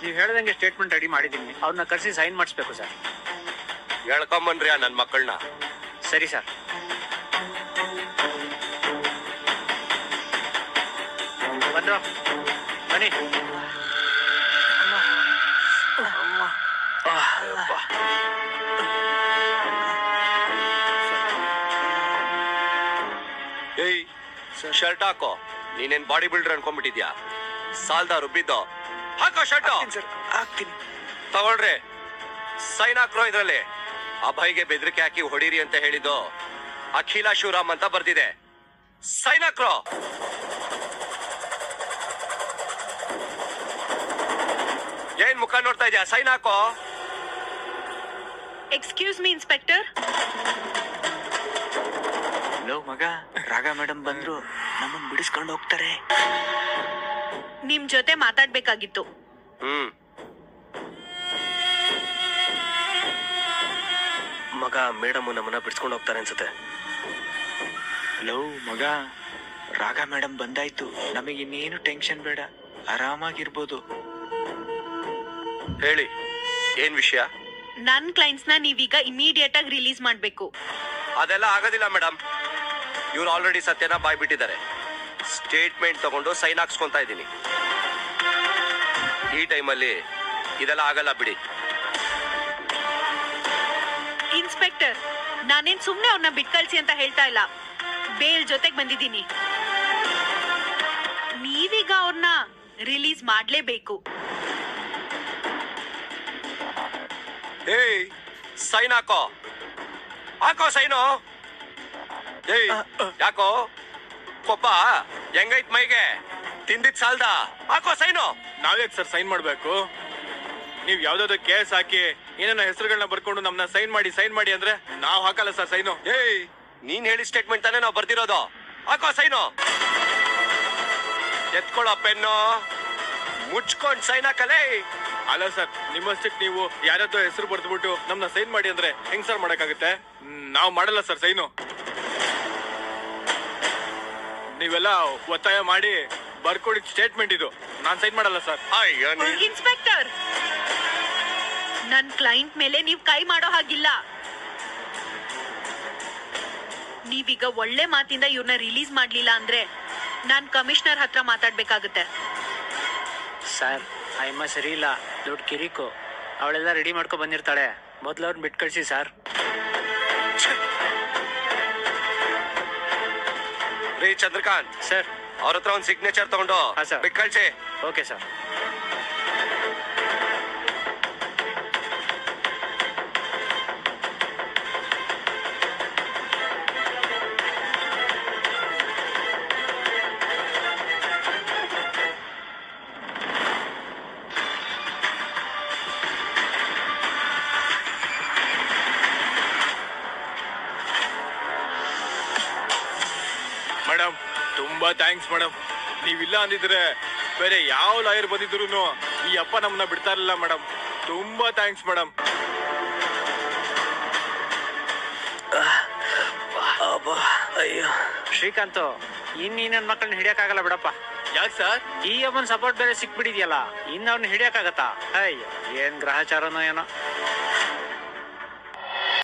ನೀವು ಹೇಳ್ದಂಗೆ statement ready ಮಾಡಿದ್ದೀನಿ. ಅವ್ರನ್ನ ಕರೆಸಿ ಸೈನ್ ಮಾಡಿಸ್ಬೇಕು ಸರ್. ಹೇಳ್ಕೊಂಬನ್ರಿ ನನ್ನ ಮಕ್ಕಳನ್ನ. ಸರಿ ಸರ್. ಬಂದ್ರು ಬನ್ನಿ. ಏಯ್ ಶರ್ಟ್ ಹಾಕೋ. ನೀನೇನ್ ಬಾಡಿ ಬಿಲ್ಡರ್ ಅನ್ಕೊಂಡ್ಬಿಟ್ಟಿದ್ಯಾ? ಸಾಲ್ದ ರುಬ್ಬಿದ್ದು ಹಾಕೋ ಶರ್ಟ್. ಹಾಕ್ತೀನಿ. ತಗೊಳ್ರಿ, ಸೈನ್ ಹಾಕ್ರೋ. ಇದ್ರಲ್ಲಿ ಅಭಯ್ಗೆ ಬೆದರಿಕೆ ಹಾಕಿ ಹೊಡೀರಿ ಅಂತ ಹೇಳಿದ್ದು ಅಖಿಲ ಶಿವರಾಮ್ ಅಂತ ಬರ್ದಿದೆ. ಸೈನ್ ಹಾಕ್ರೋ. ಏನ್ ಮುಖ ನೋಡ್ತಾ ಇದ್ಯಾ? ಸೈನ್ ಹಾಕೋ. Excuse me inspector. ಲೋ ಮಗ, ರಾಗ ಮೇಡಮ್ ಬಂದ್ರು, ನಮ್ಮನ್ ಬಿಡಿಸ್ಕೊಂಡು ಹೋಗ್ತಾರೆ. ನಿಮ್ ಜೊತೆ ಮಾತಾಡ್ಬೇಕಾಗಿತ್ತು. ಮಗ, ಮೇಡಮ್ ನಮ್ಮನ್ನ ಬಿಡಿಸ್ಕೊಂಡು ಹೋಗ್ತಾರೆ ಅನ್ಸುತ್ತೆ. ಲೋ ಮಗ, ರಾಗ ಮೇಡಮ್ ಬಂದಾಯ್ತು, ನಮಗೆ ಇನ್ನೇನು ಟೆನ್ಷನ್ ಬೇಡ, ಆರಾಮಾಗಿರ್ಬೋದು. ಹೇಳಿ, ಏನ್ ವಿಷಯ? ನನ್ ಕ್ಲೈಂಟ್ಸ್ ನ ನೀವೀಗ ಇಮಿಡಿಯೇಟ್ ಆಗಿ ರಿಲೀಸ್ ಮಾಡ್ಬೇಕು. ಅದೆಲ್ಲ ಆಗೋದಿಲ್ಲ ಮೇಡಮ್. ಇವ್ರು ಆಲ್ರೆಡಿ ಸತ್ಯನ ಬಾಯ್ ಬಿಟ್ಟಿದ್ದಾರೆ. ಸ್ಟೇಟ್ಮೆಂಟ್ ತಗೊಂಡು ಸೈನ್ ಹಾಕ್ಸ್ಕೊಂತಾ ಇದ್ದೀನಿ. ಈ ಟೈಮಲ್ಲಿ ಇದೆಲ್ಲ ಆಗಲ್ಲ ಬಿಡಿ. ಇನ್ಸ್ಪೆಕ್ಟರ್, ನಾನೇನ್ ಸುಮ್ನೆ ಅವ್ರನ್ನ ಬಿಟ್ಕಳ್ಸಿ ಅಂತ ಹೇಳ್ತಾ ಇಲ್ಲ. ಬೇಲ್ ಜೊತೆಗ್ ಬಂದಿದ್ದೀನಿ. ನೀವೀಗ ಅವ್ರನ್ನ ರಿಲೀಸ್ ಮಾಡ್ಲೇಬೇಕು. ಏಯ್, ಸೈನ್ ಹಾಕೋ. ಹಾಕೋ ಸೈನು. ಏಯ್, ಯಾಕೋ ಕೊಪ್ಪ? ಹೆಂಗೈತ್ ಮೈಗೆ? ತಿಂದಿದ್ ಸಾಲ್ದ? ಹಾಕೋ ಸೈನು. ನಾವ್ಯಾಕೆ ಸರ್ ಸೈನ್ ಮಾಡ್ಬೇಕು? ನೀವ್ ಯಾವ್ದಾದ್ರು ಕೇಸ್ ಹಾಕಿ ಏನೇನೋ ಹೆಸರುಗಳನ್ನ ಬರ್ಕೊಂಡು ನಮ್ನ ಸೈನ್ ಮಾಡಿ ಅಂದ್ರೆ ನಾವ್ ಹಾಕಲ್ಲ ಸರ್ ಸೈನು. ಏಯ್, ನೀನ್ ಹೇಳಿ ಸ್ಟೇಟ್ಮೆಂಟ್ ತಾನೇ ನಾವು ಬರ್ದಿರೋದು. ಹಾಕೋ ಸೈನು. ಎತ್ಕೊಳ್ಳೋ ಪೆನ್ನು, ಮುಚ್ಕೊಂಡ್ ಸೈನ್ ಹಾಕಲೇ. ಅಲ್ಲ ಸರ್, ನಿಮ್ಮಷ್ಟಕ್ಕೆ ನೀವು ಯಾರತ್ತೋ ಹೆಸರು ಬರ್ದ್ಬಿಟ್ಟು ನಮ್ನ ಸೈನ್ ಮಾಡಿ ಅಂದ್ರೆ ಹೆಂಗ್ ಸರ್ ಮಾಡಕ್ಕಾಗುತ್ತೆ? ನಾವ್ ಮಾಡಲ್ಲ ಸರ್ ಸೈನು. ನೀವೆಲ್ಲ ಒತ್ತಾಯ ಮಾಡಿ ಬರ್ಕೊಡಿದ್ ಸ್ಟೇಟ್ಮೆಂಟ್ ಇದು. ನಾನ್ ಸೈನ್ ಮಾಡಲ್ಲ ಸರ್. ಇನ್ಸ್ಪೆಕ್ಟರ್, ನನ್ ಕ್ಲೈಂಟ್ ಮೇಲೆ ನೀವ್ ಕೈ ಮಾಡೋ ಹಾಗಿಲ್ಲ. ನೀವೀಗ ಒಳ್ಳೆ ಮಾತಿಂದ ಇವ್ರನ್ನ ರಿಲೀಸ್ ಮಾಡ್ಲಿಲ್ಲ ಅಂದ್ರೆ ನಾನ್ ಕಮಿಷನರ್ ಹತ್ರ ಮಾತಾಡ್ಬೇಕಾಗುತ್ತೆ. ಸರ್, ಅಮ್ಮ ಸರಿ ಇಲ್ಲ, ದೊಡ್ಡ ಕಿರಿಕು. ಅವಳೆಲ್ಲ ರೆಡಿ ಮಾಡ್ಕೊ ಬಂದಿರ್ತಾಳೆ. ಮೊದ್ಲು ಅವ್ರನ್ನ ಬಿಟ್ಟು ಕಳ್ಸಿ ಸರ್. ರೀ ಚಂದ್ರಕಾಂತ್ ಸರ್, ಅವ್ರ ಹತ್ರ ಒಂದು ಸಿಗ್ನೇಚರ್ ತಗೊಂಡು ಬಿಟ್ಟು ಕಳ್ಸಿ. Okay sir. ಮೇಡಮ್, ತುಂಬಾ ಥ್ಯಾಂಕ್ಸ್ ಮೇಡಮ್. ನೀವಿಲ್ಲ ಅಂದಿದ್ರೆ ಬೇರೆ ಯಾವ ಲಾಯರ್ ಬಂದಿದ್ರು ಈ ಅಪ್ಪ ನಮ್ಮನ್ನ ಬಿಡ್ತಾ ಇರಲಿಲ್ಲ ಮೇಡಮ್. ತುಂಬಾ ಥ್ಯಾಂಕ್ಸ್ ಮೇಡಮ್. ಅಯ್ಯೋ ಶ್ರೀಕಾಂತ್, ಇನ್ ನನ್ ಮಕ್ಕಳನ್ನ ಹಿಡಿಯಕ್ಕಾಗಲ್ಲ ಬಿಡಪ್ಪ. ಯಾಕೆ ಸರ್? ಈ ಅಮ್ಮನ್ ಸಪೋರ್ಟ್ ಬೇರೆ ಸಿಕ್ಬಿಡಿದ್ಯಲ್ಲ, ಇನ್ ಅವ್ರನ್ನ ಹಿಡಿಯಕ್ಕಾಗತ್ತಾ? ಅಯ್ಯೋ, ಏನ್ ಗ್ರಹಚಾರನೋ ಏನೋ.